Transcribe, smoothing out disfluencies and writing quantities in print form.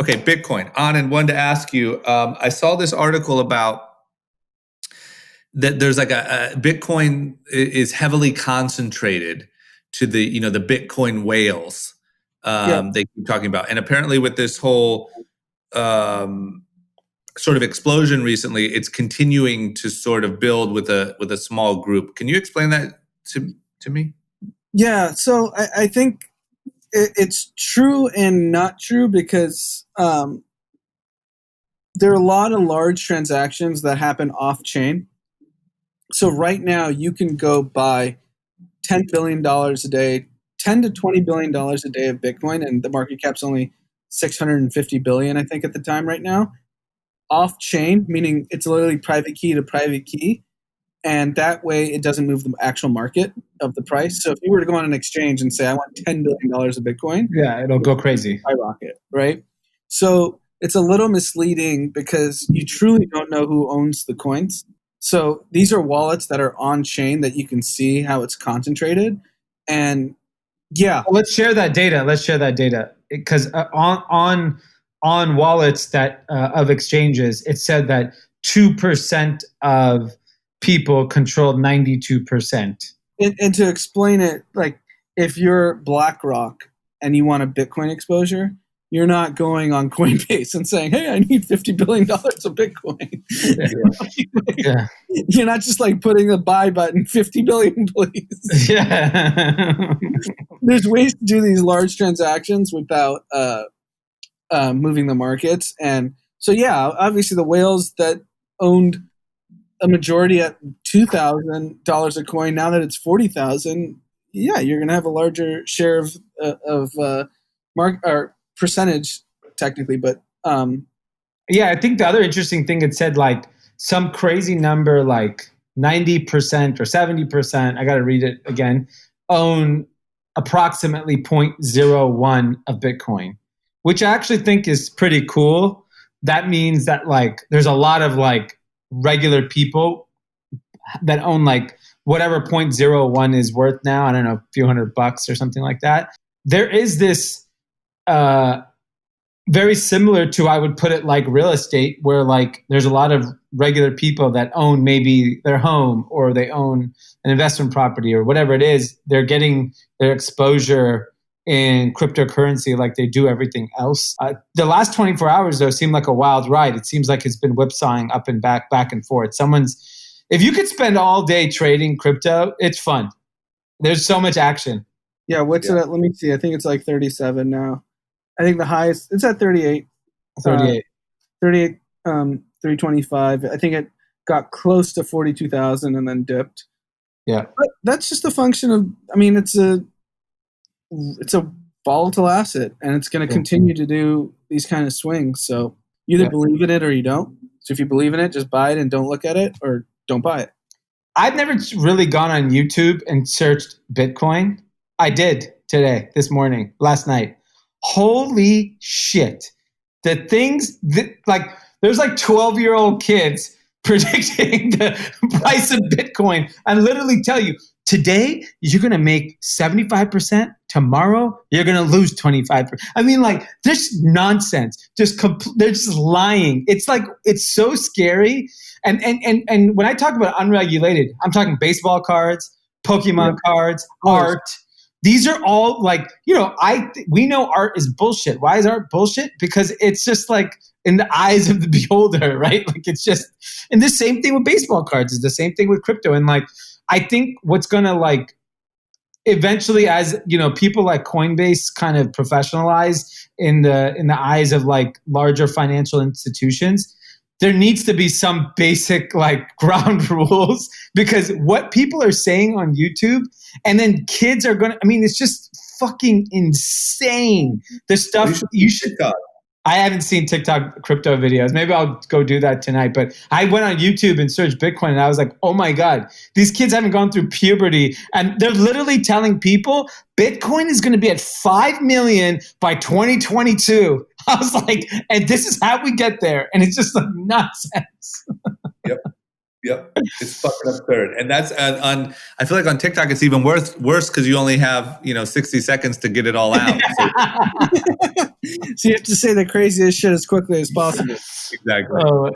Okay, Bitcoin. Anand, wanted to ask you, I saw this article about that there's like a Bitcoin is heavily concentrated to the Bitcoin whales they keep talking about. And apparently with this whole sort of explosion recently, it's continuing to sort of build with a small group. Can you explain that to me? Yeah, so I think it's true and not true because there are a lot of large transactions that happen off-chain. So right now you can go buy $10 billion a day, $10 to $20 billion a day of Bitcoin, and the market cap's only 650 billion, I think, at the time right now. Off-chain, meaning it's literally private key to private key, and that way it doesn't move the actual market of the price. So if you were to go on an exchange and say, I want $10 billion of Bitcoin, it'll go crazy. Skyrocket, right? So it's a little misleading because you truly don't know who owns the coins. So these are wallets that are on chain that you can see how it's concentrated. And let's share that data because on wallets that of exchanges, it said that 2% of people controlled 92%. And to explain it, like if you're BlackRock and you want a Bitcoin exposure, you're not going on Coinbase and saying, hey, I need $50 billion of Bitcoin. Yeah. You're not just like putting a buy button, 50 billion, please. Yeah. There's ways to do these large transactions without moving the markets. And so, obviously the whales that owned a majority at $2,000 a coin, now that it's 40,000, you're going to have a larger share of market or percentage technically, but I think the other interesting thing, it said like some crazy number like 90% or 70%, I got to read it again, own approximately 0.01 of Bitcoin, which I actually think is pretty cool. That means that like there's a lot of like regular people that own like whatever 0.01 is worth now, I don't know, a few $100 or something like that. There is this very similar to, I would put it like real estate, where like there's a lot of regular people that own maybe their home or they own an investment property or whatever it is. They're getting their exposure in cryptocurrency like they do everything else. The last 24 hours though seemed like a wild ride. It seems like it's been whipsawing up and back and forth. If you could spend all day trading crypto, it's fun. There's so much action. Yeah, what's it at? Let me see. I think it's like 37 now. I think the highest, it's at 38. 325. I think it got close to 42,000 and then dipped. Yeah. But that's just a function of, it's a volatile asset and it's going to continue to do these kind of swings. So you either believe in it or you don't. So if you believe in it, just buy it and don't look at it, or don't buy it. I've never really gone on YouTube and searched Bitcoin. I did today, this morning, last night. Holy shit. The things that, like, there's like 12-year-old kids predicting the price of Bitcoin and literally tell you, today you're going to make 75%, tomorrow you're going to lose 25%. I mean, like, there's nonsense. They're just lying. It's like, it's so scary. And when I talk about unregulated, I'm talking baseball cards, Pokemon cards, art. These are all like, we know art is bullshit. Why is art bullshit? Because it's just like in the eyes of the beholder, right? Like it's just, and the same thing with baseball cards is the same thing with crypto. And like, I think what's going to like, eventually as, people like Coinbase kind of professionalize in the eyes of like larger financial institutions, there needs to be some basic like ground rules, because what people are saying on YouTube and then kids are going to, it's just fucking insane. The stuff you should I haven't seen TikTok crypto videos. Maybe I'll go do that tonight. But I went on YouTube and searched Bitcoin and I was like, oh my God, these kids haven't gone through puberty. And they're literally telling people Bitcoin is going to be at 5 million by 2022. I was like, and this is how we get there. And it's just like nonsense. Yep. Yep, it's fucking absurd, and that's on. I feel like on TikTok it's even worse because you only have 60 seconds to get it all out. So, So you have to say the craziest shit as quickly as possible. exactly. Oh,